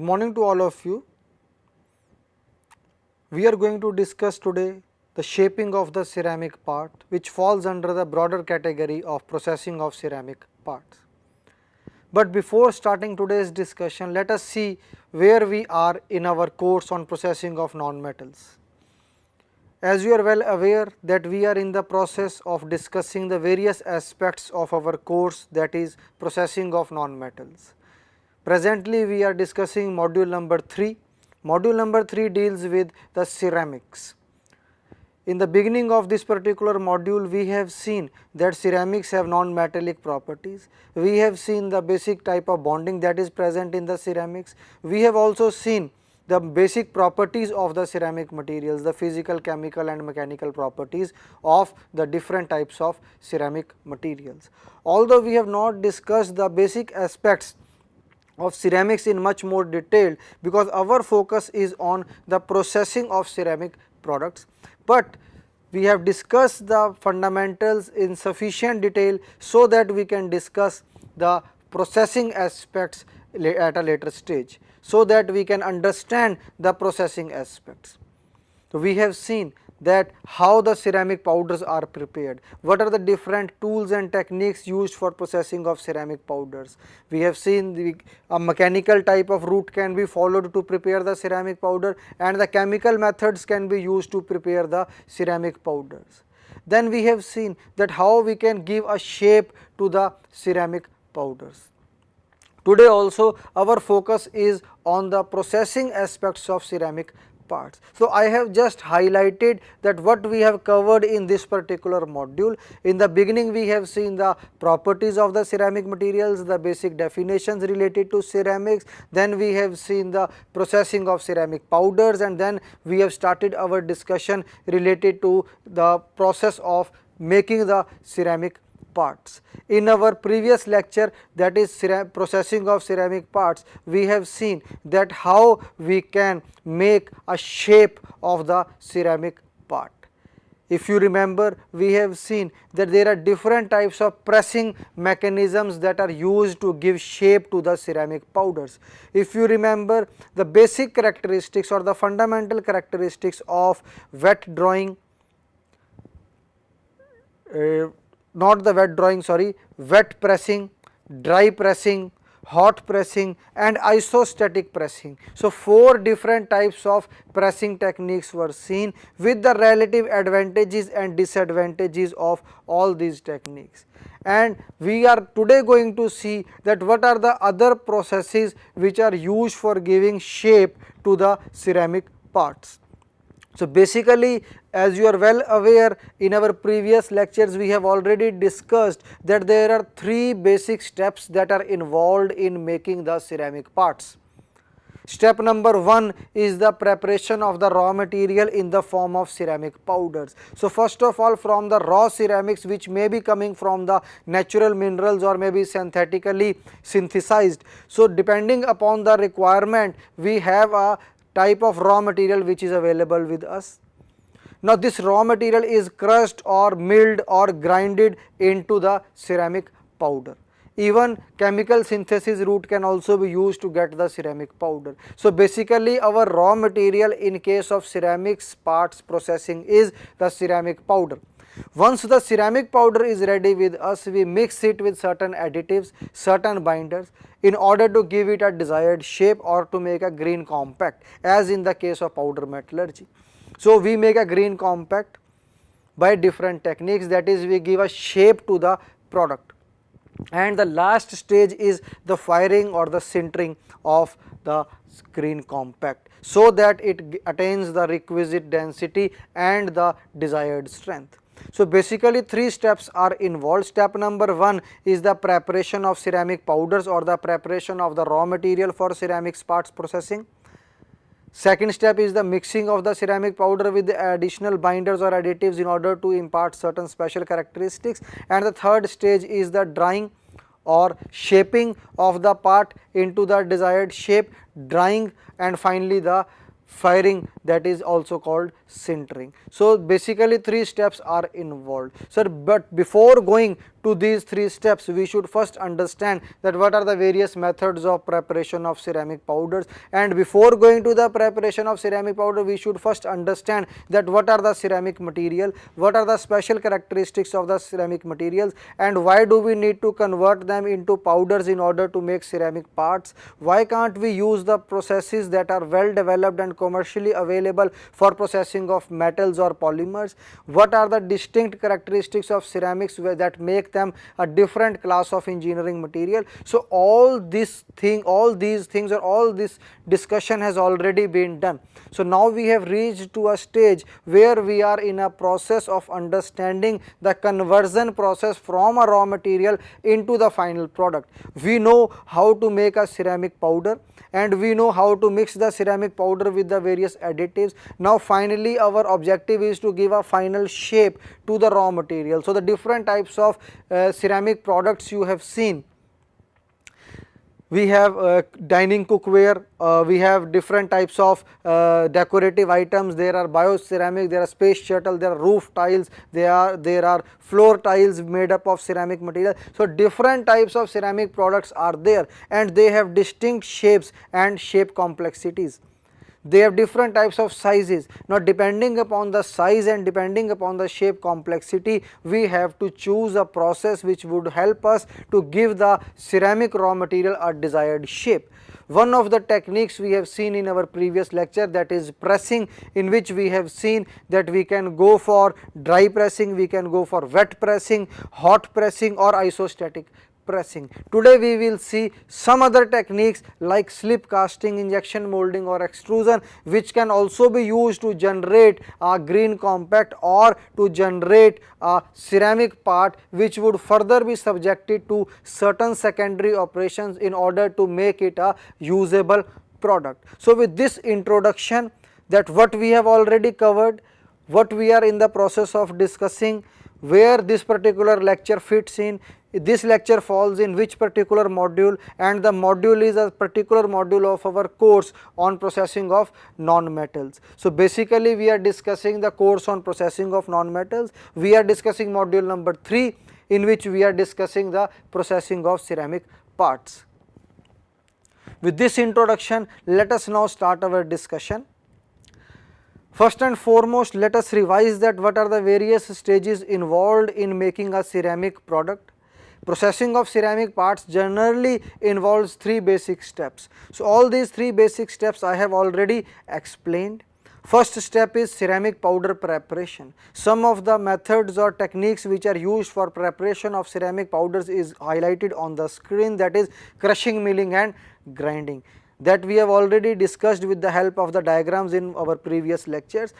morning to all of you. We are going to discuss today the shaping of the ceramic part, which falls under the broader category of processing of ceramic parts. But before starting today's discussion, let us see where we are in our course on processing of non-metals. As you are well aware that we are in the process of discussing the various aspects of our course, that is processing of non-metals. Presently we are discussing module number 3. Module number 3 deals with the ceramics. In the beginning of this particular module, we have seen that ceramics have non-metallic properties. We have seen the basic type of bonding that is present in the ceramics. We have also seen the basic properties of the ceramic materials, the physical, chemical and mechanical properties of the different types of ceramic materials. Although we have not discussed the basic aspects of ceramics in much more detail, because our focus is on the processing of ceramic products, but we have discussed the fundamentals in sufficient detail so that we can discuss the processing aspects at a later stage, so that we can understand the processing aspects. So, we have seen that how the ceramic powders are prepared, what are the different tools and techniques used for processing of ceramic powders. We have seen a mechanical type of route can be followed to prepare the ceramic powder, and the chemical methods can be used to prepare the ceramic powders. Then we have seen that how we can give a shape to the ceramic powders. Today also our focus is on the processing aspects of ceramic parts. So, I have just highlighted that what we have covered in this particular module. In the beginning we have seen the properties of the ceramic materials, the basic definitions related to ceramics, then we have seen the processing of ceramic powders, and then we have started our discussion related to the process of making the ceramic parts. In our previous lecture, that is processing of ceramic parts, we have seen that how we can make a shape of the ceramic part. If you remember, we have seen that there are different types of pressing mechanisms that are used to give shape to the ceramic powders. If you remember, the basic characteristics or the fundamental characteristics of wet drawing, wet pressing, dry pressing, hot pressing and isostatic pressing. So, 4 different types of pressing techniques were seen with the relative advantages and disadvantages of all these techniques. And we are today going to see that what are the other processes which are used for giving shape to the ceramic parts. So, basically, as you are well aware, in our previous lectures we have already discussed that there are 3 basic steps that are involved in making the ceramic parts. Step number 1 is the preparation of the raw material in the form of ceramic powders. So, first of all, from the raw ceramics, which may be coming from the natural minerals or may be synthetically synthesized. So, depending upon the requirement, we have a type of raw material which is available with us. Now, this raw material is crushed or milled or grinded into the ceramic powder. Even chemical synthesis route can also be used to get the ceramic powder. So, basically our raw material in case of ceramics parts processing is the ceramic powder. Once the ceramic powder is ready with us, we mix it with certain additives, certain binders in order to give it a desired shape or to make a green compact, as in the case of powder metallurgy. So, we make a green compact by different techniques, that is we give a shape to the product. And the last stage is the firing or the sintering of the green compact, so that it attains the requisite density and the desired strength. So, basically 3 steps are involved. Step number 1 is the preparation of ceramic powders or the preparation of the raw material for ceramics parts processing. Second step is the mixing of the ceramic powder with the additional binders or additives in order to impart certain special characteristics, and the third stage is the drying or shaping of the part into the desired shape, drying, and finally the firing that is also called sintering. So basically 3 steps are involved. Sir, but before going to these 3 steps, we should first understand that what are the various methods of preparation of ceramic powders, and before going to the preparation of ceramic powder, we should first understand that what are the ceramic material, what are the special characteristics of the ceramic materials, and why do we need to convert them into powders in order to make ceramic parts. Why can't we use the processes that are well developed and commercially available for processing of metals or polymers. What are the distinct characteristics of ceramics that make them a different class of engineering material. So all these things or all this discussion has already been done. So now we have reached to a stage where we are in a process of understanding the conversion process from a raw material into the final product. We know how to make a ceramic powder, and we know how to mix the ceramic powder with the various additives. Now finally our objective is to give a final shape to the raw material. So the different types of ceramic products you have seen. We have dining cookware, we have different types of decorative items, there are bioceramic, there are space shuttle, there are roof tiles, there are floor tiles made up of ceramic material. So different types of ceramic products are there, and they have distinct shapes and shape complexities. They have different types of sizes. Now depending upon the size and depending upon the shape complexity, we have to choose a process which would help us to give the ceramic raw material a desired shape. One of the techniques we have seen in our previous lecture, that is pressing, in which we have seen that we can go for dry pressing, we can go for wet pressing, hot pressing or isostatic pressing. Today we will see some other techniques like slip casting, injection molding or extrusion, which can also be used to generate a green compact or to generate a ceramic part which would further be subjected to certain secondary operations in order to make it a usable product. So with this introduction, that what we have already covered, what we are in the process of discussing, where this particular lecture fits in, this lecture falls in which particular module, and the module is a particular module of our course on processing of non-metals. So basically we are discussing the course on processing of non-metals. We are discussing module number 3, in which we are discussing the processing of ceramic parts. With this introduction, let us now start our discussion. First and foremost, let us revise that what are the various stages involved in making a ceramic product. Processing of ceramic parts generally involves 3 basic steps. So all these 3 basic steps I have already explained. First step is ceramic powder preparation. Some of the methods or techniques which are used for preparation of ceramic powders is highlighted on the screen, that is crushing, milling and grinding, that we have already discussed with the help of the diagrams in our previous lectures.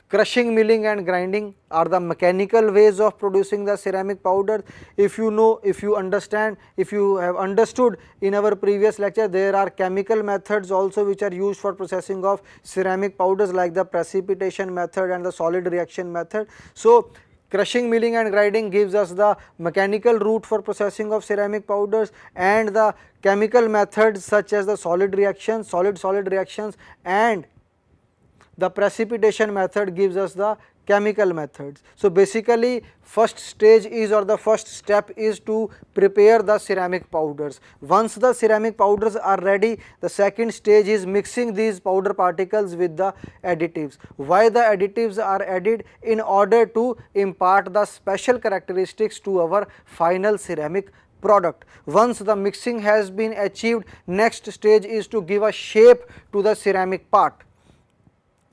Crushing, milling and grinding are the mechanical ways of producing the ceramic powder. If you know, if you understand, if you have understood in our previous lecture, there are chemical methods also which are used for processing of ceramic powders, like the precipitation method and the solid reaction method. So crushing, milling and grinding gives us the mechanical route for processing of ceramic powders, and the chemical methods such as the solid reactions, solid reactions, and the precipitation method gives us the chemical methods. So basically first stage is, or the first step is to prepare the ceramic powders. Once the ceramic powders are ready, the second stage is mixing these powder particles with the additives. Why the additives are added? In order to impart the special characteristics to our final ceramic product. Once the mixing has been achieved, next stage is to give a shape to the ceramic part.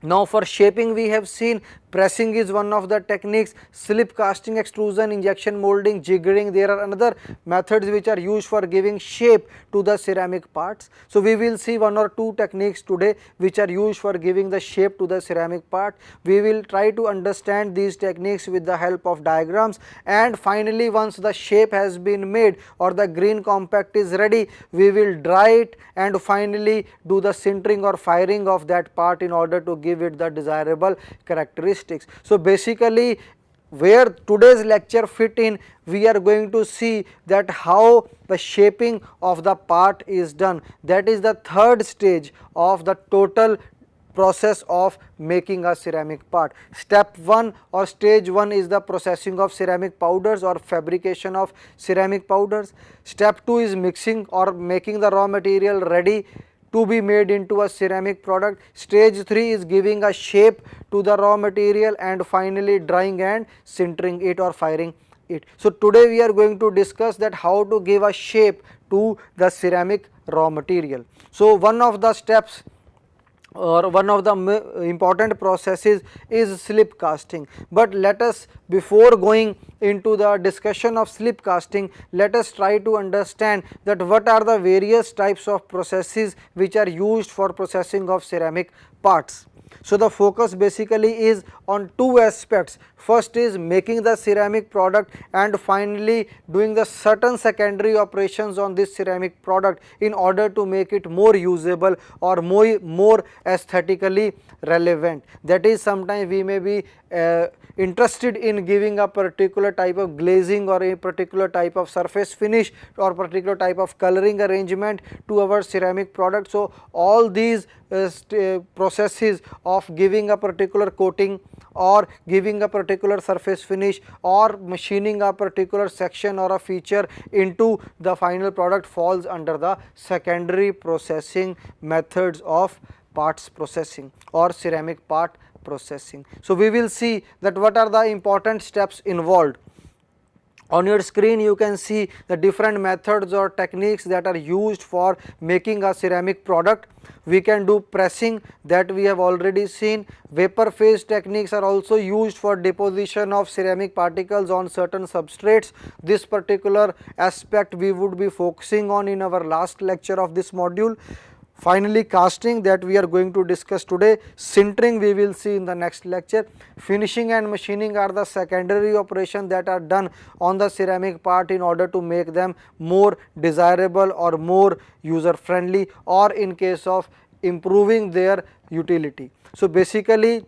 Now for shaping we have seen pressing is one of the techniques, slip casting, extrusion, injection molding, jiggering. There are another methods which are used for giving shape to the ceramic parts. So we will see 1 or 2 techniques today which are used for giving the shape to the ceramic part. We will try to understand these techniques with the help of diagrams, and finally once the shape has been made or the green compact is ready, we will dry it and finally do the sintering or firing of that part in order to give it the desirable characteristics. So basically where today's lecture fit in, we are going to see that how the shaping of the part is done. That is the third stage of the total process of making a ceramic part. Step 1 or stage 1 is the processing of ceramic powders or fabrication of ceramic powders. Step 2 is mixing or making the raw material ready to be made into a ceramic product. Stage 3 is giving a shape to the raw material, and finally drying and sintering it or firing it. So today we are going to discuss that how to give a shape to the ceramic raw material. So one of the steps or one of the important processes is slip casting. But let us, before going into the discussion of slip casting, let us try to understand that what are the various types of processes which are used for processing of ceramic parts. So the focus basically is on two aspects. First is making the ceramic product, and finally doing the certain secondary operations on this ceramic product in order to make it more usable or more aesthetically relevant. That is, sometimes we may be interested in giving a particular type of glazing or a particular type of surface finish or particular type of coloring arrangement to our ceramic product. So all these processes of giving a particular coating or giving a particular surface finish or machining a particular section or a feature into the final product falls under the secondary processing methods of parts processing or ceramic part processing. So we will see that what are the important steps involved. On your screen you can see the different methods or techniques that are used for making a ceramic product. We can do pressing, that we have already seen. Vapor phase techniques are also used for deposition of ceramic particles on certain substrates. This particular aspect we would be focusing on in our last lecture of this module. Finally, casting, that we are going to discuss today. Sintering we will see in the next lecture. Finishing and machining are the secondary operations that are done on the ceramic part in order to make them more desirable or more user friendly, or in case of improving their utility. So basically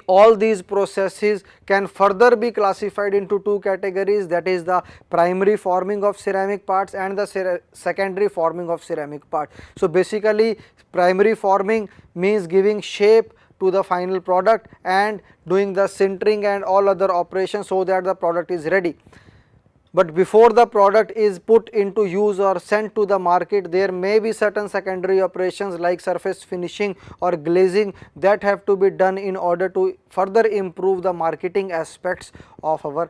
all these processes can further be classified into two categories, that is the primary forming of ceramic parts and the secondary forming of ceramic part. So basically primary forming means giving shape to the final product and doing the sintering and all other operations so that the product is ready. But before the product is put into use or sent to the market, there may be certain secondary operations like surface finishing or glazing that have to be done in order to further improve the marketing aspects of our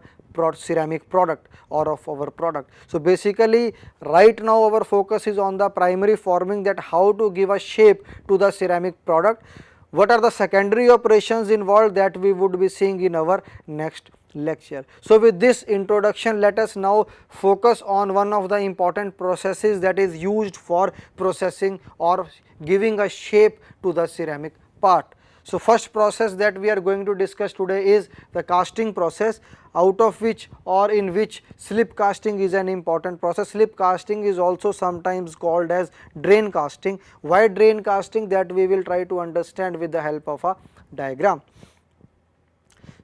ceramic product or of our product. So basically right now our focus is on the primary forming, that how to give a shape to the ceramic product. What are the secondary operations involved, that we would be seeing in our next lecture. So with this introduction, let us now focus on one of the important processes that is used for processing or giving a shape to the ceramic part. So first process that we are going to discuss today is the casting process, out of which or in which slip casting is an important process. Slip casting is also sometimes called as drain casting. Why drain casting, that we will try to understand with the help of a diagram.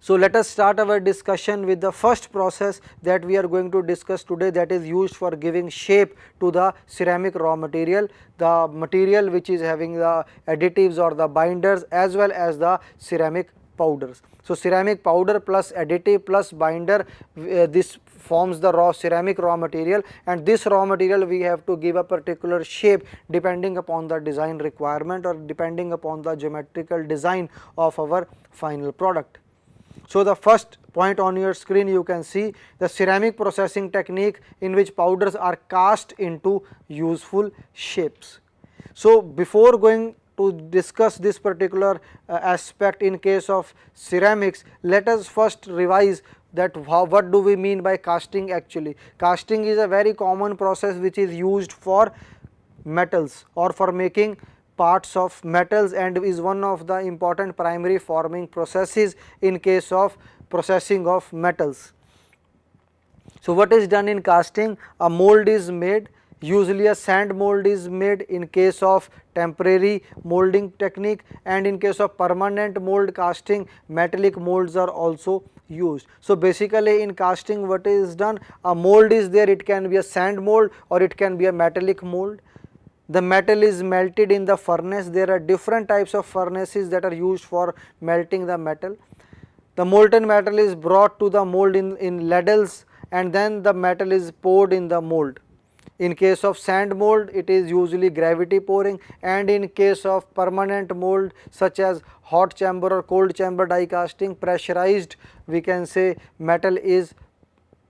So let us start our discussion with the first process that we are going to discuss today, that is used for giving shape to the ceramic raw material, the material which is having the additives or the binders as well as the ceramic powders. So ceramic powder plus additive plus binder, this forms the ceramic raw material, and this raw material we have to give a particular shape depending upon the design requirement or depending upon the geometrical design of our final product. So the first point on your screen you can see the ceramic processing technique in which powders are cast into useful shapes. So before going to discuss this particular aspect in case of ceramics, let us first revise that what do we mean by casting actually. Casting is a very common process which is used for metals or for making parts of metals and is one of the important primary forming processes in case of processing of metals. So what is done in casting? A mold is made, usually a sand mold is made in case of temporary molding technique, and in case of permanent mold casting metallic molds are also used. So basically in casting what is done, a mold is there, it can be a sand mold or it can be a metallic mold. the metal is melted in the furnace. There are different types of furnaces that are used for melting the metal. The molten metal is brought to the mold in ladles, and then the metal is poured in the mold. In case of sand mold, it is usually gravity pouring, and in case of permanent mold such as hot chamber or cold chamber die casting, pressurized, we can say, metal is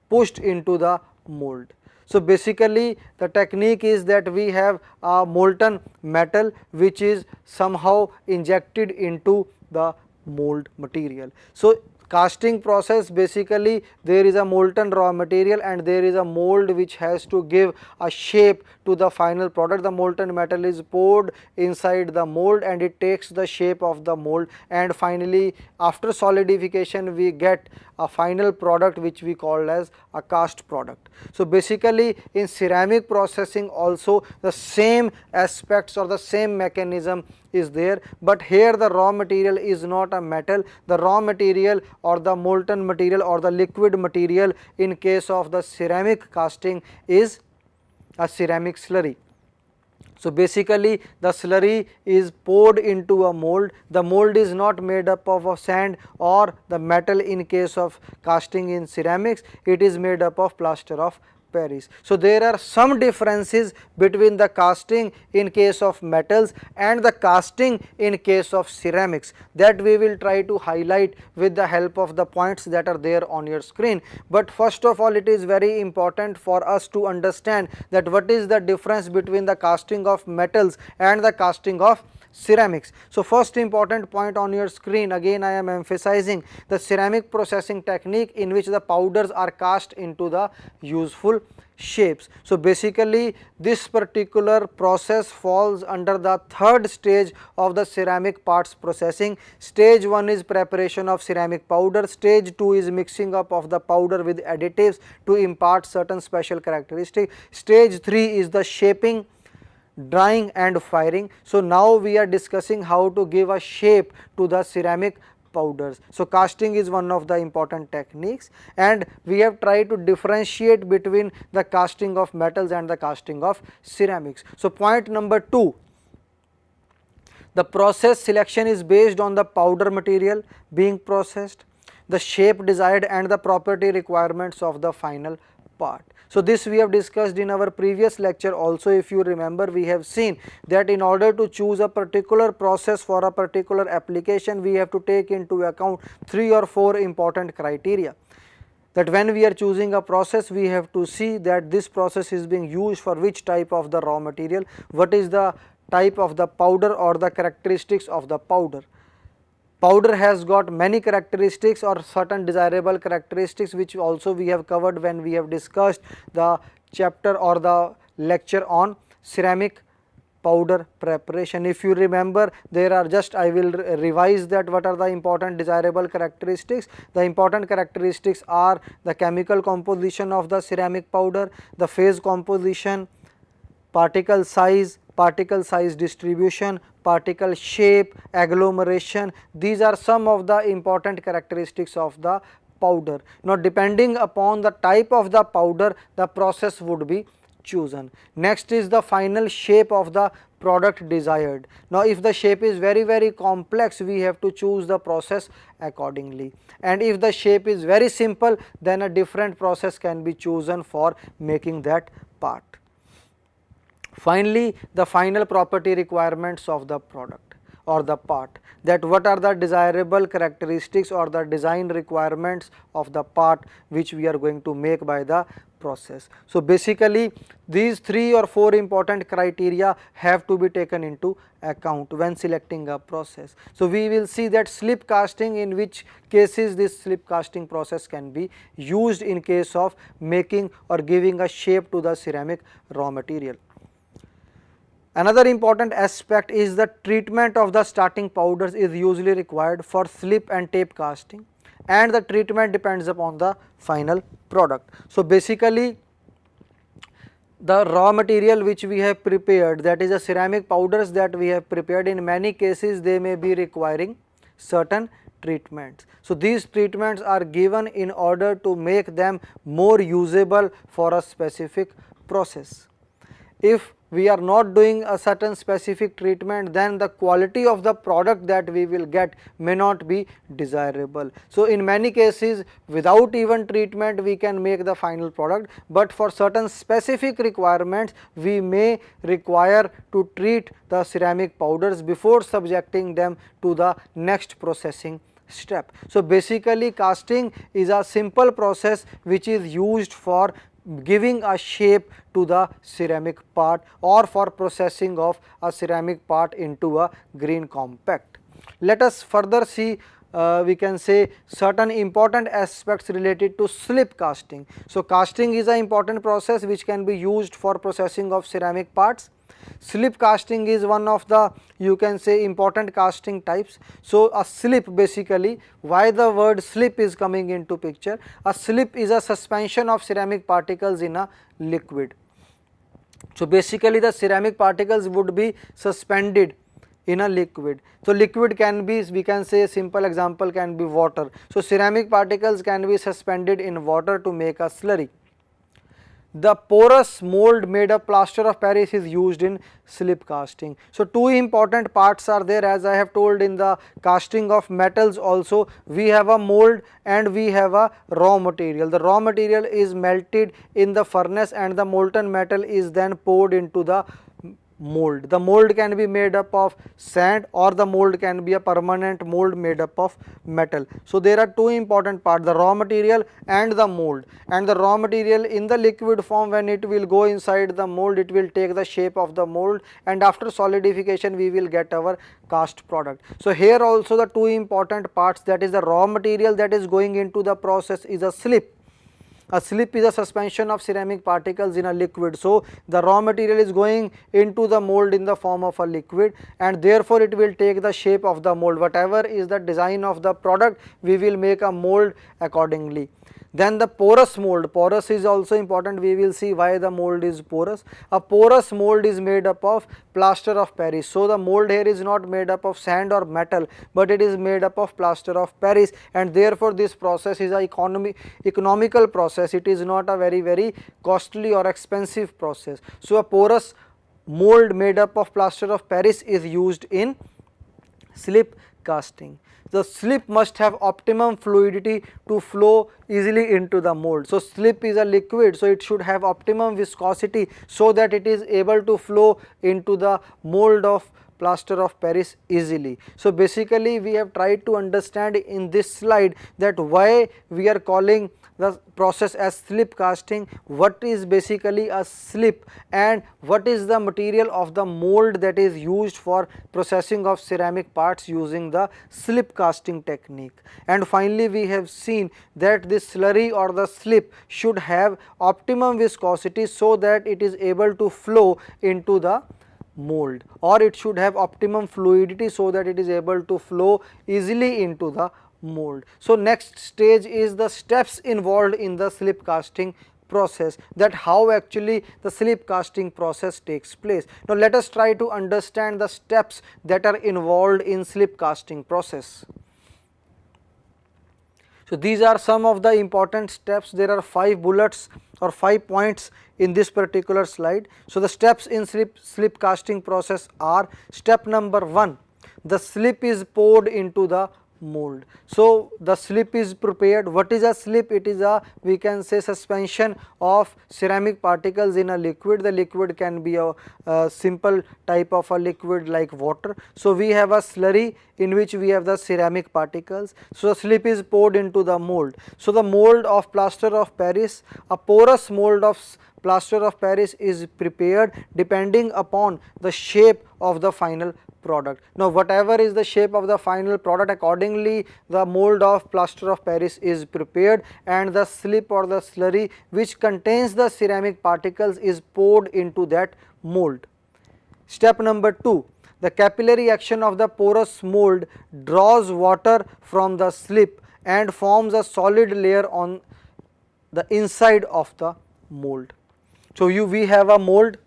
pushed into the mold. So basically the technique is that we have a molten metal which is somehow injected into the mold material. So casting process, basically there is a molten raw material and there is a mold which has to give a shape to the final product. The molten metal is poured inside the mold and it takes the shape of the mold, and finally after solidification we get a final product which we call as a cast product. So basically in ceramic processing also the same aspects or the same mechanism is there, but here the raw material is not a metal. The raw material or the molten material or the liquid material in case of the ceramic casting is a ceramic slurry. So basically the slurry is poured into a mold. The mold is not made up of a sand or the metal. In case of casting in ceramics, it is made up of plaster of Paris. So there are some differences between the casting in case of metals and the casting in case of ceramics, that we will try to highlight with the help of the points that are there on your screen. But first of all, it is very important for us to understand that what is the difference between the casting of metals and the casting of ceramics. So first important point on your screen, again I am emphasizing the ceramic processing technique in which the powders are cast into the useful shapes. So basically this particular process falls under the third stage of the ceramic parts processing. Stage 1 is preparation of ceramic powder, stage 2 is mixing up of the powder with additives to impart certain special characteristics, stage 3 is the shaping, drying and firing. So now we are discussing how to give a shape to the ceramic powders. So casting is one of the important techniques, and we have tried to differentiate between the casting of metals and the casting of ceramics. So point number 2, the process selection is based on the powder material being processed, the shape desired and the property requirements of the final part. So this we have discussed in our previous lecture also. If you remember, we have seen that in order to choose a particular process for a particular application, we have to take into account 3 or 4 important criteria. That when we are choosing a process, we have to see that this process is being used for which type of the raw material, what is the type of the powder or the characteristics of the powder. Powder has got many characteristics or certain desirable characteristics, which also we have covered when we have discussed the chapter or the lecture on ceramic powder preparation. If you remember, there are just, I will revise that, what are the important desirable characteristics. The important characteristics are the chemical composition of the ceramic powder, the phase composition, particle size distribution, particle shape, agglomeration. These are some of the important characteristics of the powder. Now depending upon the type of the powder, the process would be chosen. Next is the final shape of the product desired. Now if the shape is very complex, we have to choose the process accordingly, and if the shape is very simple, then a different process can be chosen for making that part. Finally, the final property requirements of the product or the part, that what are the desirable characteristics or the design requirements of the part which we are going to make by the process. So basically these 3 or 4 important criteria have to be taken into account when selecting a process. So we will see that slip casting, in which cases this slip casting process can be used in case of making or giving a shape to the ceramic raw material. Another important aspect is the treatment of the starting powders is usually required for slip and tape casting, and the treatment depends upon the final product. So basically the raw material which we have prepared, that is the ceramic powders that we have prepared, in many cases they may be requiring certain treatments. So these treatments are given in order to make them more usable for a specific process. If we are not doing a certain specific treatment, then the quality of the product that we will get may not be desirable. So in many cases without even treatment we can make the final product, but for certain specific requirements we may require to treat the ceramic powders before subjecting them to the next processing step. So basically casting is a simple process which is used for giving a shape to the ceramic part or for processing of a ceramic part into a green compact. Let us further see we can say certain important aspects related to slip casting. So casting is an important process which can be used for processing of ceramic parts. Slip casting is one of the, you can say, important casting types. So a slip, basically why the word slip is coming into picture, a slip is a suspension of ceramic particles in a liquid. So basically the ceramic particles would be suspended in a liquid. So liquid can be, we can say, a simple example can be water. So ceramic particles can be suspended in water to make a slurry. The porous mold made of plaster of Paris is used in slip casting. So two important parts are there, as I have told in the casting of metals also. We have a mold and we have a raw material. The raw material is melted in the furnace and the molten metal is then poured into the mold. The mold can be made up of sand or the mold can be a permanent mold made up of metal. So there are two important parts, the raw material and the mold. And the raw material in the liquid form, when it will go inside the mold, it will take the shape of the mold, and after solidification we will get our cast product. So here also the two important parts, that is the raw material that is going into the process is a slip. A slip is a suspension of ceramic particles in a liquid. So the raw material is going into the mold in the form of a liquid, and therefore it will take the shape of the mold. Whatever is the design of the product, we will make a mold accordingly. Then the porous mold. Porous is also important. We will see why the mold is porous. A porous mold is made up of plaster of Paris. So the mold here is not made up of sand or metal, but it is made up of plaster of Paris, and therefore this process is a economical process. It is not a very costly or expensive process. So a porous mold made up of plaster of Paris is used in slip casting. The slip must have optimum fluidity to flow easily into the mold. So slip is a liquid, so it should have optimum viscosity so that it is able to flow into the mold of plaster of Paris easily. So basically we have tried to understand in this slide that why we are calling the process as slip casting, what is basically a slip, and what is the material of the mold that is used for processing of ceramic parts using the slip casting technique. And finally we have seen that this slurry or the slip should have optimum viscosity so that it is able to flow into the mold, or it should have optimum fluidity so that it is able to flow easily into the mold. So next stage is the steps involved in the slip casting process, that how actually the slip casting process takes place. Now let us try to understand the steps that are involved in slip casting process. So these are some of the important steps. There are 5 bullets or 5 points in this particular slide. So the steps in slip casting process are: step number 1, the slip is poured into the mold. So the slip is prepared. What is a slip? It is a, we can say, suspension of ceramic particles in a liquid. The liquid can be a simple type of a liquid like water. So we have a slurry in which we have the ceramic particles. So the slip is poured into the mold. So the mold of plaster of Paris, a porous mold of plaster of Paris is prepared depending upon the shape of the final product. Now whatever is the shape of the final product, accordingly the mold of plaster of Paris is prepared, and the slip or the slurry which contains the ceramic particles is poured into that mold. Step number 2, the capillary action of the porous mold draws water from the slip and forms a solid layer on the inside of the mold. So we have a mold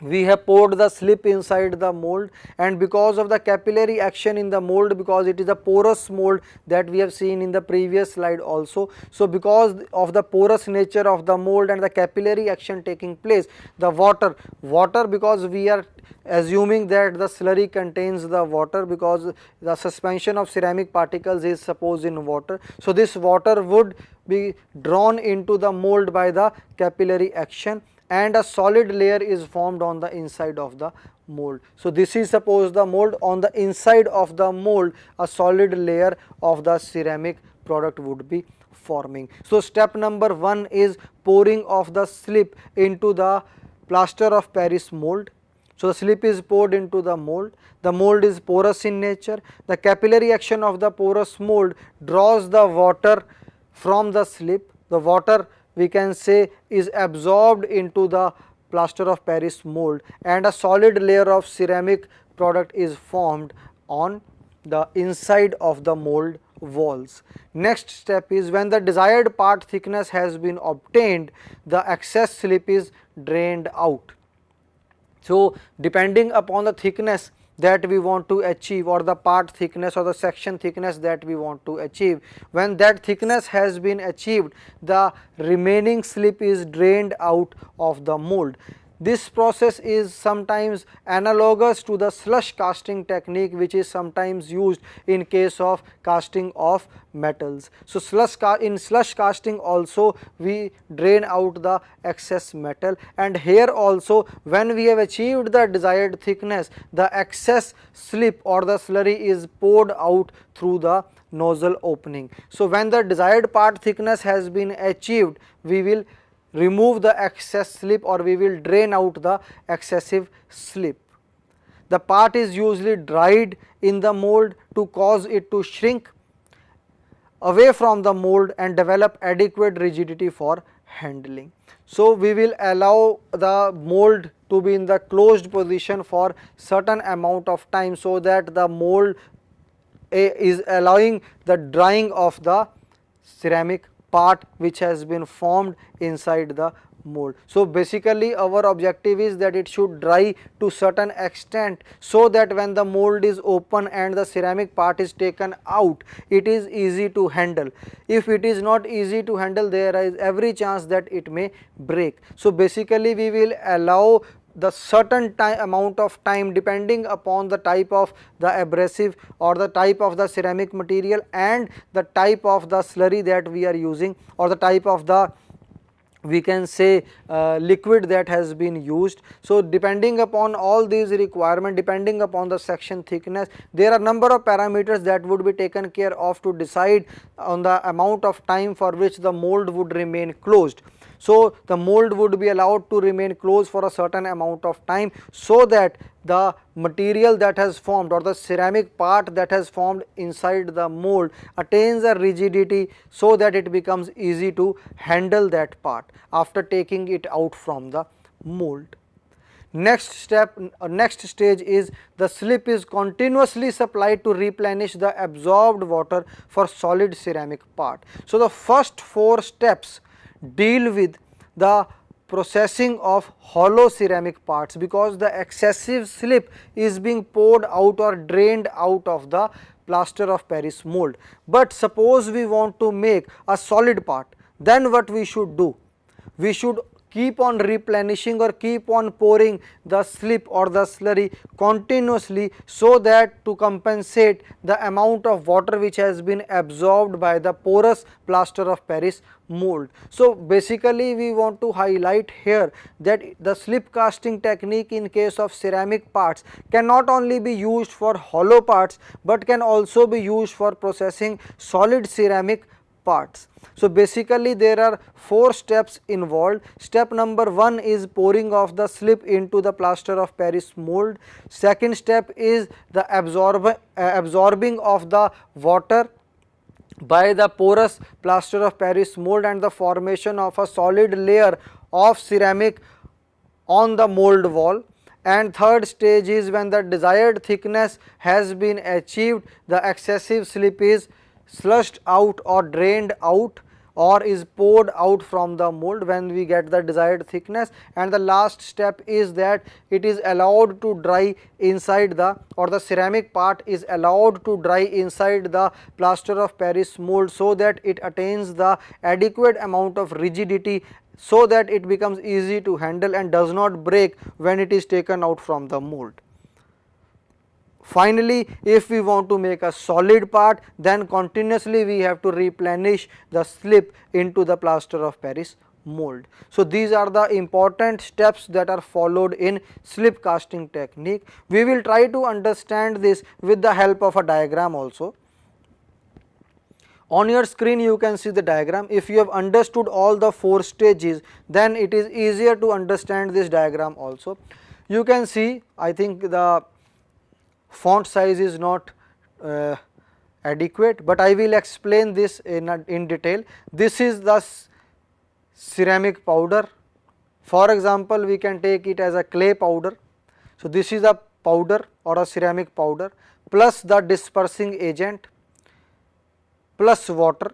we have poured the slip inside the mold, and because of the capillary action in the mold, because it is a porous mold that we have seen in the previous slide also. So because of the porous nature of the mold and the capillary action taking place, the water because we are assuming that the slurry contains the water, because the suspension of ceramic particles is supposed in water. So this water would be drawn into the mold by the capillary action, and a solid layer is formed on the inside of the mold. So this is suppose the mold. On the inside of the mold, a solid layer of the ceramic product would be forming. So step number 1 is pouring of the slip into the plaster of Paris mold. So the slip is poured into the mold is porous in nature. The capillary action of the porous mold draws the water from the slip. The water, we can say, is absorbed into the plaster of Paris mold, and a solid layer of ceramic product is formed on the inside of the mold walls. Next step is, when the desired part thickness has been obtained, the excess slip is drained out. So depending upon the thickness that we want to achieve, or the part thickness or the section thickness that we want to achieve, when that thickness has been achieved, the remaining slip is drained out of the mold. This process is sometimes analogous to the slush casting technique, which is sometimes used in case of casting of metals. So in slush casting also we drain out the excess metal, and here also when we have achieved the desired thickness, the excess slip or the slurry is poured out through the nozzle opening. So when the desired part thickness has been achieved, we will remove the excess slip, or we will drain out the excessive slip. The part is usually dried in the mold to cause it to shrink away from the mold and develop adequate rigidity for handling. So we will allow the mold to be in the closed position for certain amount of time, so that the mold is allowing the drying of the ceramic part which has been formed inside the mold. So basically our objective is that it should dry to certain extent, so that when the mold is open and the ceramic part is taken out, it is easy to handle. If it is not easy to handle, there is every chance that it may break. So basically we will allow the certain amount of time, depending upon the type of the abrasive or the type of the ceramic material and the type of the slurry that we are using, or the type of the, we can say, liquid that has been used. So depending upon all these requirements, depending upon the section thickness, there are number of parameters that would be taken care of to decide on the amount of time for which the mold would remain closed. So the mold would be allowed to remain closed for a certain amount of time, so that the material that has formed, or the ceramic part that has formed inside the mold, attains a rigidity, so that it becomes easy to handle that part after taking it out from the mold. Next step, next stage is, the slip is continuously supplied to replenish the absorbed water for solid ceramic part. So the first 4 steps deal with the processing of hollow ceramic parts, because the excessive slip is being poured out or drained out of the plaster of Paris mold. But suppose we want to make a solid part, then what we should do? We should keep on replenishing or keep on pouring the slip or the slurry continuously, so that to compensate the amount of water which has been absorbed by the porous plaster of Paris mold. So basically we want to highlight here that the slip casting technique in case of ceramic parts can not only be used for hollow parts, but can also be used for processing solid ceramic parts. So basically there are 4 steps involved. Step number 1 is pouring of the slip into the plaster of Paris mold. Second step is the absorbing of the water by the porous plaster of Paris mold, and the formation of a solid layer of ceramic on the mold wall. And third stage is, when the desired thickness has been achieved, the excessive slip is slushed out or drained out or is poured out from the mold when we get the desired thickness, and the last step is that it is allowed to dry inside the, or the ceramic part is allowed to dry inside the plaster of Paris mold so that it attains the adequate amount of rigidity so that it becomes easy to handle and does not break when it is taken out from the mold. Finally, if we want to make a solid part, then continuously we have to replenish the slip into the plaster of Paris mold. So, these are the important steps that are followed in slip casting technique. We will try to understand this with the help of a diagram also. On your screen you can see the diagram. If you have understood all the 4 stages, then it is easier to understand this diagram also. You can see, I think the font size is not adequate, but I will explain this in detail. This is the ceramic powder. For example, we can take it as a clay powder. So, this is a powder or a ceramic powder plus the dispersing agent plus water.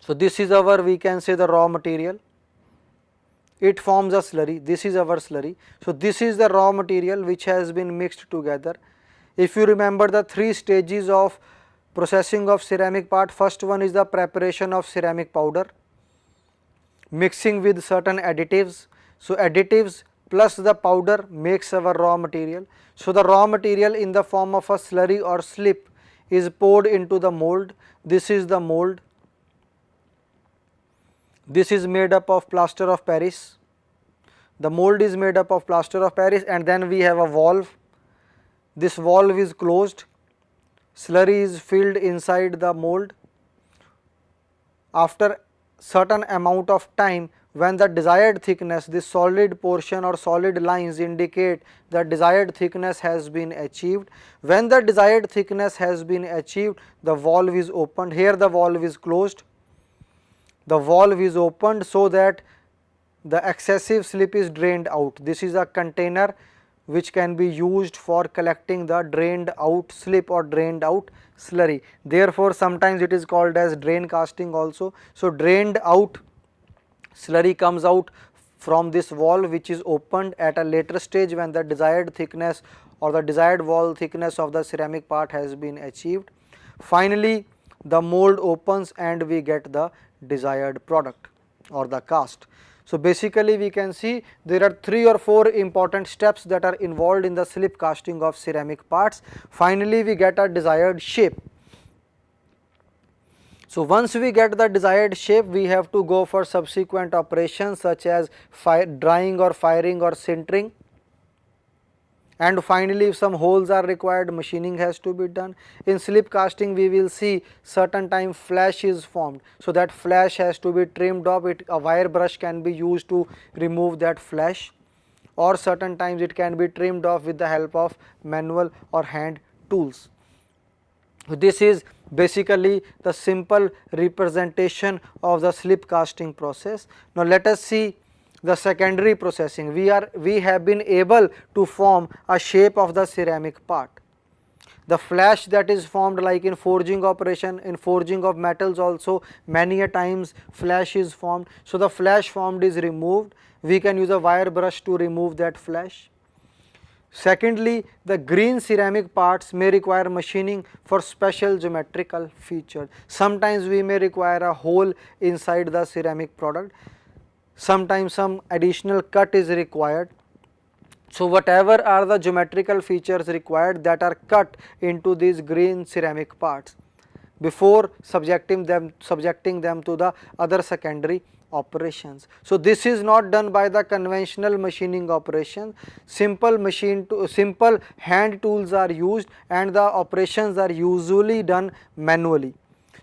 So, this is our, we can say, the raw material. It forms a slurry. This is our slurry. So, this is the raw material which has been mixed together. If you remember the 3 stages of processing of ceramic part, first one is the preparation of ceramic powder, mixing with certain additives. So, additives plus the powder makes our raw material. So, the raw material in the form of a slurry or slip is poured into the mold. This is the mold. This is made up of plaster of Paris. The mold is made up of plaster of Paris, and then we have a valve. This valve is closed. Slurry is filled inside the mold. After certain amount of time, when the desired thickness, this solid portion or solid lines indicate the desired thickness has been achieved. When the desired thickness has been achieved, the valve is opened. Here the valve is closed. The valve is opened so that the excessive slip is drained out. This is a container which can be used for collecting the drained out slip or drained out slurry. Therefore, sometimes it is called as drain casting also. So, drained out slurry comes out from this valve which is opened at a later stage when the desired thickness or the desired valve thickness of the ceramic part has been achieved. Finally, the mold opens and we get the desired product or the cast. So, basically we can see there are 3 or 4 important steps that are involved in the slip casting of ceramic parts. Finally, we get a desired shape. So, once we get the desired shape, we have to go for subsequent operations such as drying or firing or sintering. And finally, if some holes are required, machining has to be done. In slip casting, we will see certain time flash is formed. So, that flash has to be trimmed off. A wire brush can be used to remove that flash, or certain times it can be trimmed off with the help of manual or hand tools. So, this is basically the simple representation of the slip casting process. Now, let us see the secondary processing. We have been able to form a shape of the ceramic part. The flash that is formed, like in forging operation, in forging of metals also many a times flash is formed. So, the flash formed is removed. We can use a wire brush to remove that flash. Secondly, the green ceramic parts may require machining for special geometrical features. Sometimes we may require a hole inside the ceramic product. Sometimes some additional cut is required. So, whatever are the geometrical features required that are cut into these green ceramic parts before subjecting them to the other secondary operations. So, this is not done by the conventional machining operation. Simple hand tools are used and the operations are usually done manually.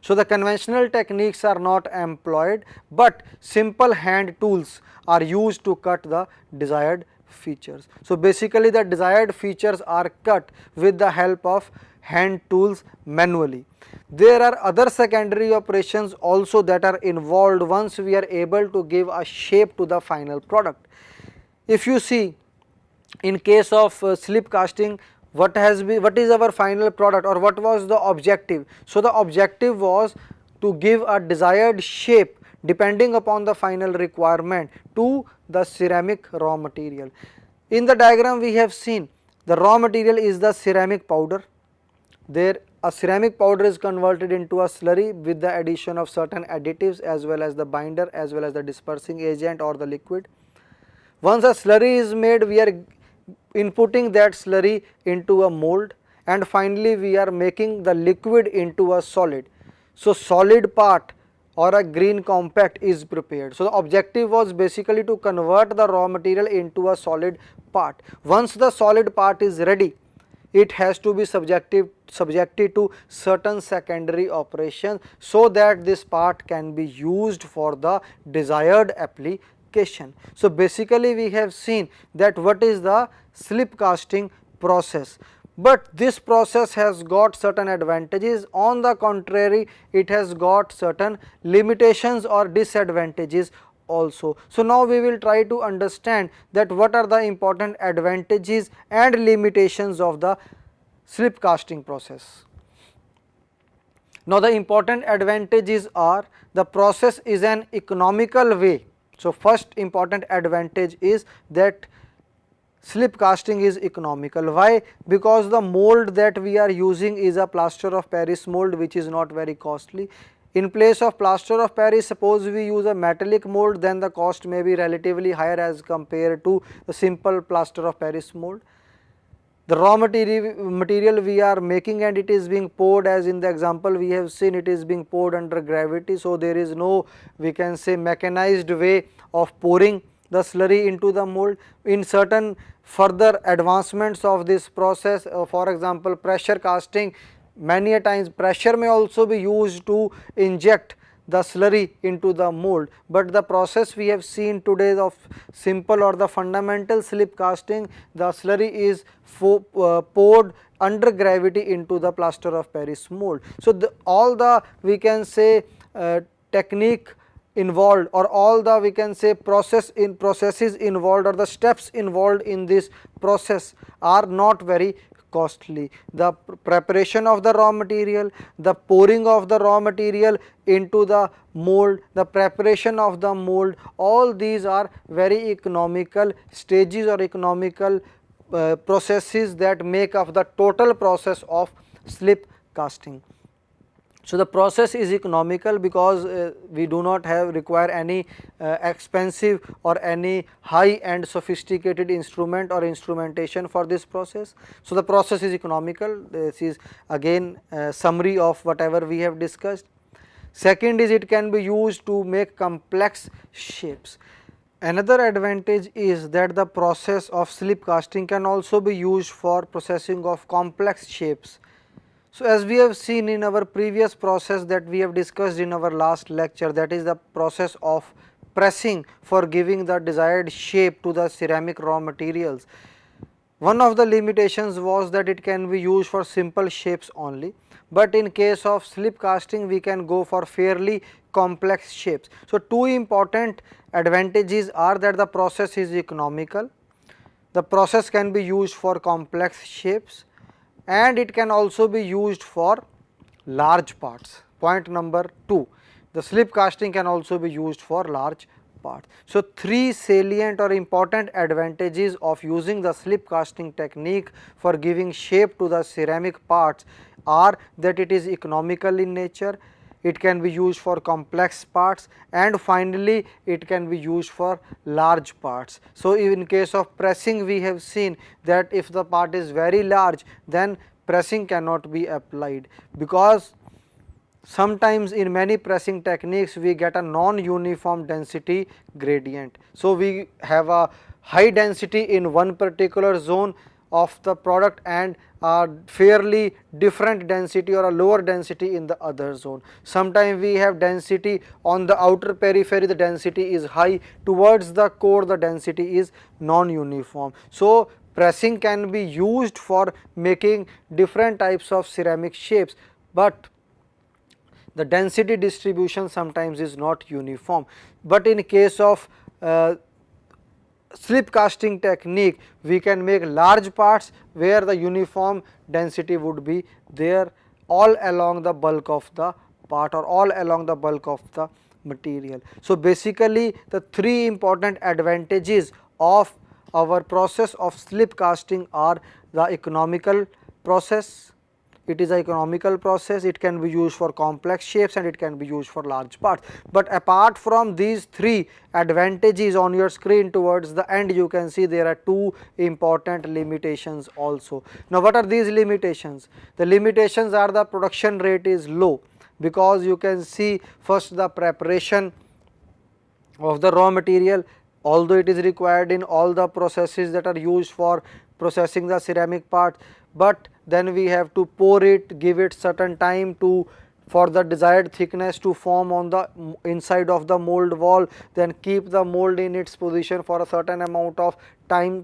So, the conventional techniques are not employed, but simple hand tools are used to cut the desired features. So, basically the desired features are cut with the help of hand tools manually. There are other secondary operations also that are involved once we are able to give a shape to the final product. If you see, in case of slip casting, what is our final product or what was the objective? So, the objective was to give a desired shape depending upon the final requirement to the ceramic raw material. In the diagram we have seen the raw material is the ceramic powder. There a ceramic powder is converted into a slurry with the addition of certain additives as well as the binder as well as the dispersing agent or the liquid. Once a slurry is made, we are inputting that slurry into a mold, and finally we are making the liquid into a solid. So solid part or a green compact is prepared. So the objective was basically to convert the raw material into a solid part. Once the solid part is ready, it has to be subjected to certain secondary operations so that this part can be used for the desired application. So basically we have seen that what is the slip casting process, but this process has got certain advantages. On the contrary, it has got certain limitations or disadvantages also. So now we will try to understand that what are the important advantages and limitations of the slip casting process. Now the important advantages are the process is an economical way. So first important advantage is that slip casting is economical. Why? Because the mold that we are using is a plaster of Paris mold, which is not very costly. In place of plaster of Paris, suppose we use a metallic mold, then the cost may be relatively higher as compared to the simple plaster of Paris mold. The raw material we are making and it is being poured, as in the example we have seen, it is being poured under gravity. So there is no, we can say, mechanized way of pouring the slurry into the mold. In certain further advancements of this process, for example pressure casting, many a times pressure may also be used to inject the slurry into the mold, but the process we have seen today of simple or the fundamental slip casting, the slurry is poured under gravity into the plaster of Paris mold. So all the, we can say, technique involved, or all the, we can say, processes involved or the steps involved in this process are not very costly. The preparation of the raw material, the pouring of the raw material into the mold, the preparation of the mold, all these are very economical stages or economical processes that make up the total process of slip casting. So the process is economical because we do not require any expensive or any high end sophisticated instrument or instrumentation for this process. So the process is economical. This is again a summary of whatever we have discussed. Second is it can be used to make complex shapes. Another advantage is that the process of slip casting can also be used for processing of complex shapes. So as we have seen in our previous process that we have discussed in our last lecture, that is the process of pressing for giving the desired shape to the ceramic raw materials. One of the limitations was that it can be used for simple shapes only, but in case of slip casting we can go for fairly complex shapes. So two important advantages are that the process is economical, the process can be used for complex shapes, and it can also be used for large parts. Point number 2, the slip casting can also be used for large parts. So three salient or important advantages of using the slip casting technique for giving shape to the ceramic parts are that it is economical in nature, it can be used for complex parts, and finally it can be used for large parts. So in case of pressing we have seen that if the part is very large then pressing cannot be applied, because sometimes in many pressing techniques we get a non-uniform density gradient. So we have a high density in one particular zone of the product and a fairly different density or a lower density in the other zone. Sometimes we have density on the outer periphery, the density is high, towards the core the density is non-uniform. So pressing can be used for making different types of ceramic shapes, but the density distribution sometimes is not uniform. But in case of slip casting technique we can make large parts where the uniform density would be there all along the bulk of the part or all along the bulk of the material. So basically the three important advantages of our process of slip casting are the economical process. It is an economical process, it can be used for complex shapes and it can be used for large parts. But apart from these three advantages on your screen, towards the end you can see there are two important limitations also. Now what are these limitations? The limitations are the production rate is low, because you can see first the preparation of the raw material, although it is required in all the processes that are used for processing the ceramic part, but then we have to pour it, give it certain time to for the desired thickness to form on the inside of the mold wall, then keep the mold in its position for a certain amount of time,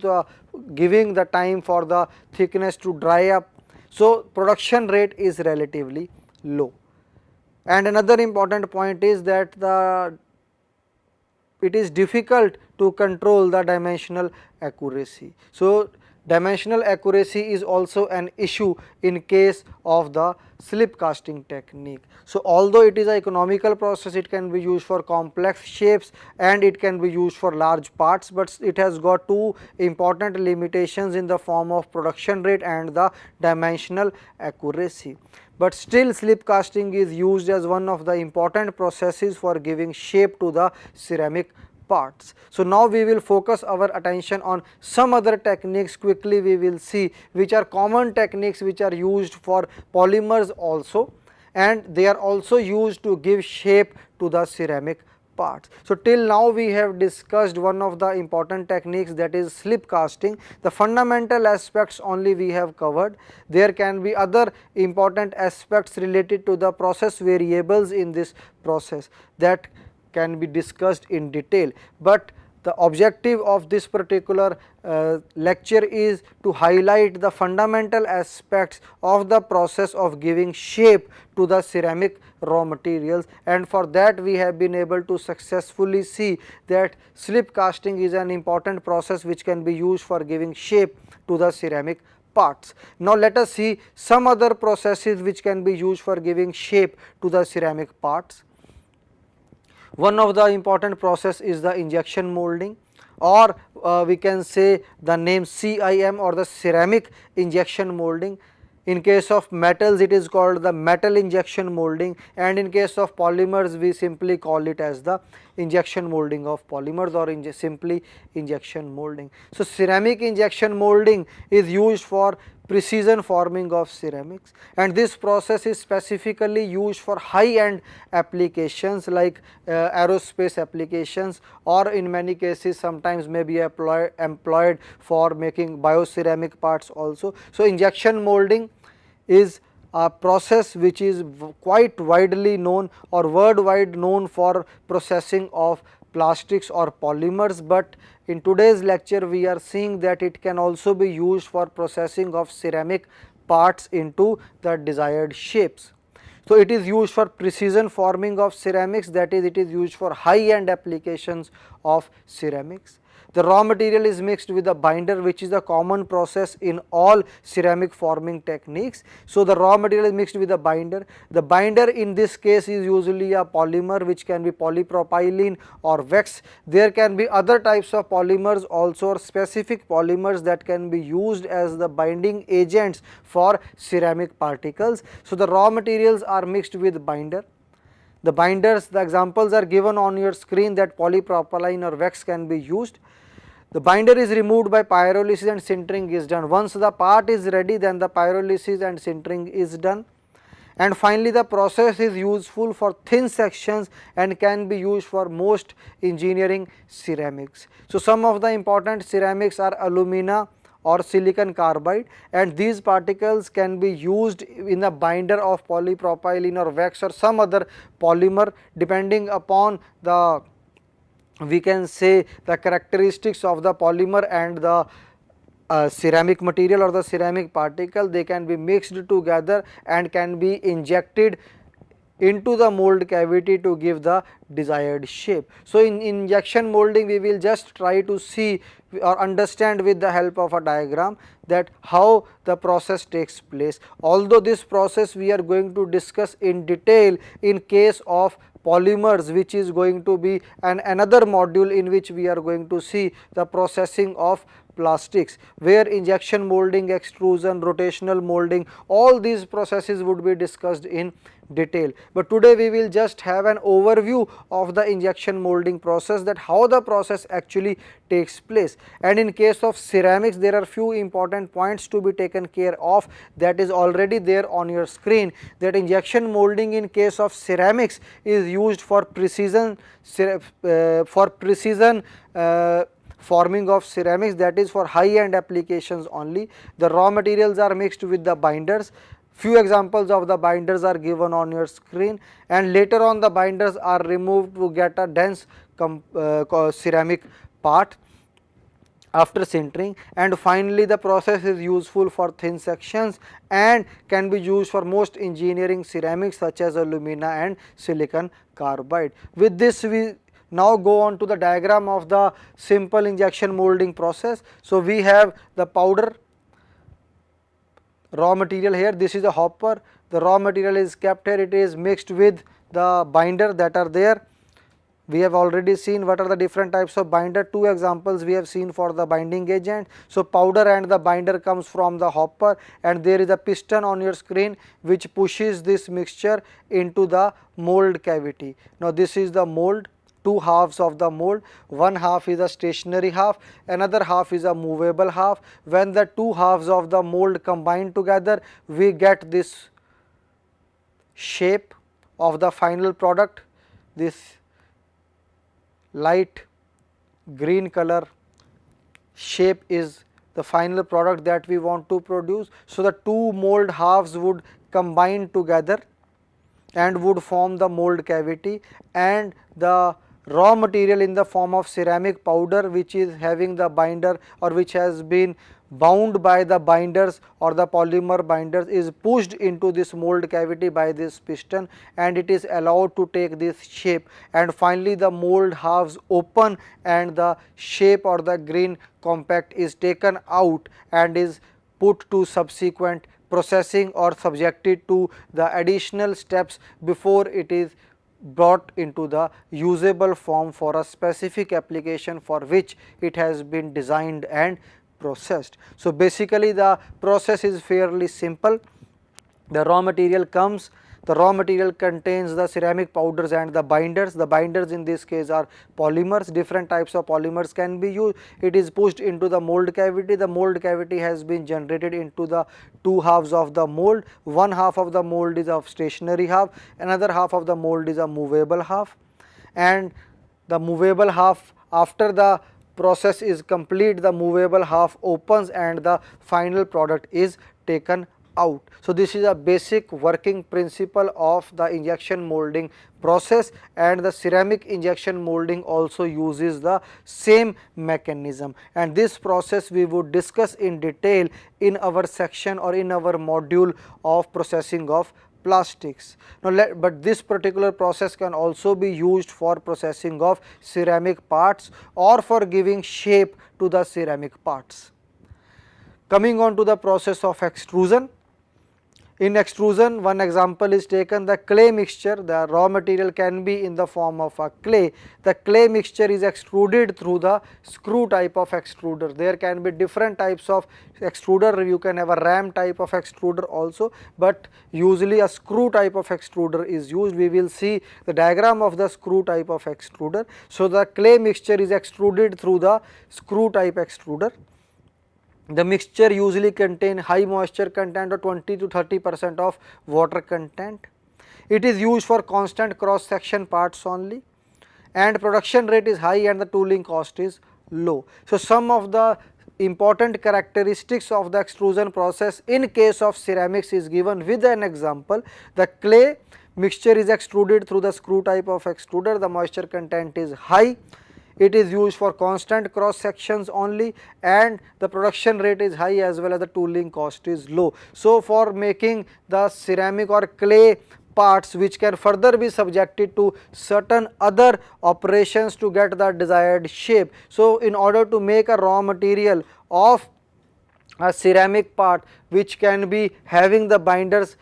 giving the time for the thickness to dry up. So production rate is relatively low. And another important point is that it is difficult to control the dimensional accuracy. So dimensional accuracy is also an issue in case of the slip casting technique. So although it is an economical process, it can be used for complex shapes and it can be used for large parts, but it has got two important limitations in the form of production rate and the dimensional accuracy. But still slip casting is used as one of the important processes for giving shape to the ceramic parts. So now we will focus our attention on some other techniques. Quickly we will see which are common techniques which are used for polymers also, and they are also used to give shape to the ceramic parts. So till now we have discussed one of the important techniques, that is slip casting. The fundamental aspects only we have covered. There can be other important aspects related to the process variables in this process that can be discussed in detail, but the objective of this particular lecture is to highlight the fundamental aspects of the process of giving shape to the ceramic raw materials, and for that we have been able to successfully see that slip casting is an important process which can be used for giving shape to the ceramic parts. Now let us see some other processes which can be used for giving shape to the ceramic parts. One of the important process is the injection molding, or we can say the name CIM or the ceramic injection molding. In case of metals it is called the metal injection molding, and in case of polymers we simply call it as the injection molding of polymers, or simply injection molding. So ceramic injection molding is used for precision forming of ceramics, and this process is specifically used for high end applications like aerospace applications, or in many cases sometimes may be employed for making bioceramic parts also. So injection molding is a process which is quite widely known or worldwide known for processing of plastics or polymers, but in today's lecture we are seeing that it can also be used for processing of ceramic parts into the desired shapes. So it is used for precision forming of ceramics, that is, it is used for high end applications of ceramics. The raw material is mixed with a binder, which is a common process in all ceramic forming techniques. So the raw material is mixed with a binder. The binder in this case is usually a polymer which can be polypropylene or wax. There can be other types of polymers also, or specific polymers that can be used as the binding agents for ceramic particles. So the raw materials are mixed with binder. The binders, the examples are given on your screen, that polypropylene or wax can be used. The binder is removed by pyrolysis and sintering is done. Once the part is ready, then the pyrolysis and sintering is done. And finally the process is useful for thin sections and can be used for most engineering ceramics. So some of the important ceramics are alumina or silicon carbide, and these particles can be used in a binder of polypropylene or wax or some other polymer, depending upon the, we can say, the characteristics of the polymer and the ceramic material or the ceramic particle. They can be mixed together and can be injected into the mold cavity to give the desired shape. So, in injection molding we will just try to see or understand with the help of a diagram that how the process takes place. Although this process we are going to discuss in detail in case of polymers, which is going to be another module in which we are going to see the processing of plastics, where injection molding, extrusion, rotational molding, all these processes would be discussed in detail. But today we will just have an overview of the injection molding process, that how the process actually takes place. And in case of ceramics, there are few important points to be taken care of, that is already there on your screen, that injection molding in case of ceramics is used for precision forming of ceramics, that is for high end applications only. The raw materials are mixed with the binders. Few examples of the binders are given on your screen, and later on the binders are removed to get a dense ceramic part after sintering, and finally the process is useful for thin sections and can be used for most engineering ceramics such as alumina and silicon carbide. With this, we now go on to the diagram of the simple injection molding process. So, we have the powder raw material here, this is a hopper, the raw material is kept here, it is mixed with the binder that are there. We have already seen what are the different types of binder, two examples we have seen for the binding agent. So, powder and the binder comes from the hopper, and there is a piston on your screen which pushes this mixture into the mold cavity. Now, this is the mold, two halves of the mold, one half is a stationary half, another half is a movable half. When the two halves of the mold combine together, we get this shape of the final product. This light green color shape is the final product that we want to produce. So, the two mold halves would combine together and would form the mold cavity, and the raw material in the form of ceramic powder, which is having the binder or which has been bound by the binders or the polymer binders, is pushed into this mold cavity by this piston, and it is allowed to take this shape, and finally the mold halves open and the shape or the green compact is taken out and is put to subsequent processing or subjected to the additional steps before it is brought into the usable form for a specific application for which it has been designed and processed. So, basically the process is fairly simple. The raw material comes, the raw material contains the ceramic powders and the binders. The binders in this case are polymers, different types of polymers can be used. It is pushed into the mold cavity. The mold cavity has been generated into the two halves of the mold. One half of the mold is a stationary half, another half of the mold is a movable half, and the movable half, after the process is complete, the movable half opens and the final product is taken out. So, this is a basic working principle of the injection molding process, and the ceramic injection molding also uses the same mechanism, and this process we would discuss in detail in our section or in our module of processing of plastics. Now, but this particular process can also be used for processing of ceramic parts or for giving shape to the ceramic parts. Coming on to the process of extrusion. In extrusion, one example is taken, the clay mixture. The raw material can be in the form of a clay. The clay mixture is extruded through the screw type of extruder. There can be different types of extruder, you can have a ram type of extruder also, but usually a screw type of extruder is used. We will see the diagram of the screw type of extruder. So, the clay mixture is extruded through the screw type extruder. The mixture usually contain high moisture content or 20 to 30% of water content. It is used for constant cross section parts only, and production rate is high and the tooling cost is low. So, some of the important characteristics of the extrusion process in case of ceramics is given with an example. The clay mixture is extruded through the screw type of extruder, the moisture content is high. It is used for constant cross sections only, and the production rate is high as well as the tooling cost is low. So, for making the ceramic or clay parts which can further be subjected to certain other operations to get the desired shape. So, in order to make a raw material of a ceramic part which can be having the binders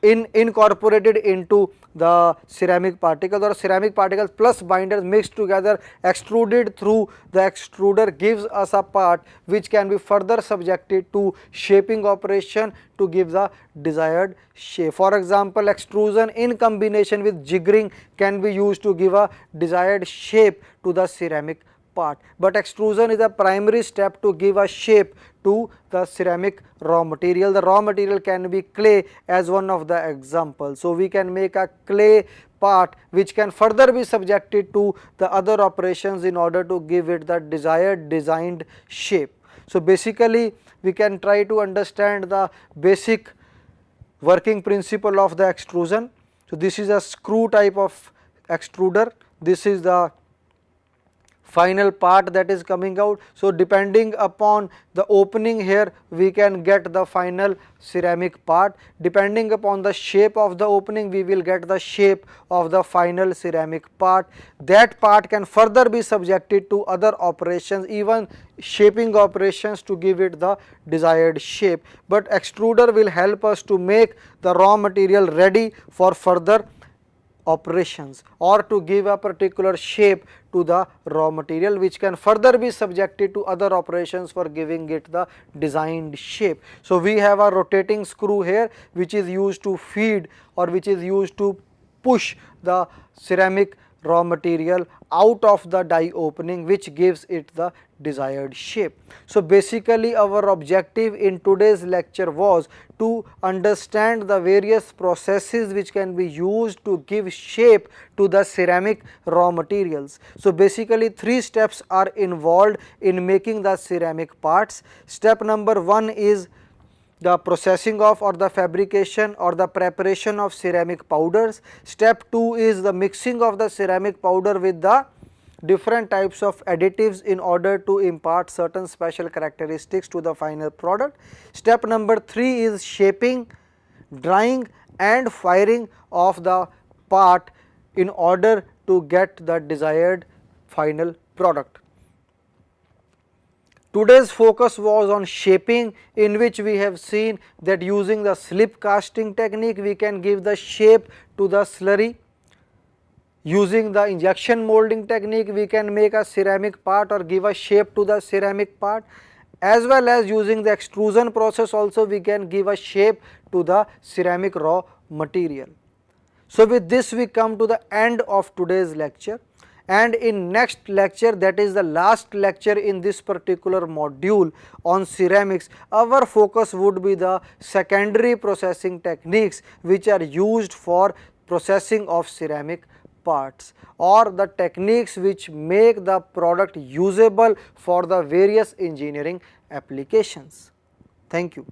incorporated into the ceramic particles, or ceramic particles plus binders mixed together, extruded through the extruder, gives us a part which can be further subjected to shaping operation to give the desired shape. For example, extrusion in combination with jiggering can be used to give a desired shape to the ceramic part, but extrusion is a primary step to give a shape to the ceramic raw material. The raw material can be clay as one of the examples. So, we can make a clay part which can further be subjected to the other operations in order to give it the desired designed shape. So, basically we can try to understand the basic working principle of the extrusion. So, this is a screw type of extruder, this is the final part that is coming out. So, depending upon the opening here we can get the final ceramic part, depending upon the shape of the opening we will get the shape of the final ceramic part. That part can further be subjected to other operations, even shaping operations, to give it the desired shape, but extruder will help us to make the raw material ready for further operations or to give a particular shape to the raw material which can further be subjected to other operations for giving it the designed shape. So, we have a rotating screw here which is used to feed or which is used to push the ceramic raw material out of the die opening, which gives it the desired shape. So, basically our objective in today's lecture was to understand the various processes which can be used to give shape to the ceramic raw materials. So, basically 3 steps are involved in making the ceramic parts. Step number 1 is the processing of or the fabrication or the preparation of ceramic powders. Step 2 is the mixing of the ceramic powder with the different types of additives in order to impart certain special characteristics to the final product. Step number 3 is shaping, drying and firing of the part in order to get the desired final product. Today's focus was on shaping, in which we have seen that using the slip casting technique we can give the shape to the slurry. Using the injection molding technique we can make a ceramic part or give a shape to the ceramic part, as well as using the extrusion process also we can give a shape to the ceramic raw material. So, with this we come to the end of today's lecture, and in next lecture, that is the last lecture in this particular module on ceramics, our focus would be the secondary processing techniques which are used for processing of ceramic parts, or the techniques which make the product usable for the various engineering applications. Thank you.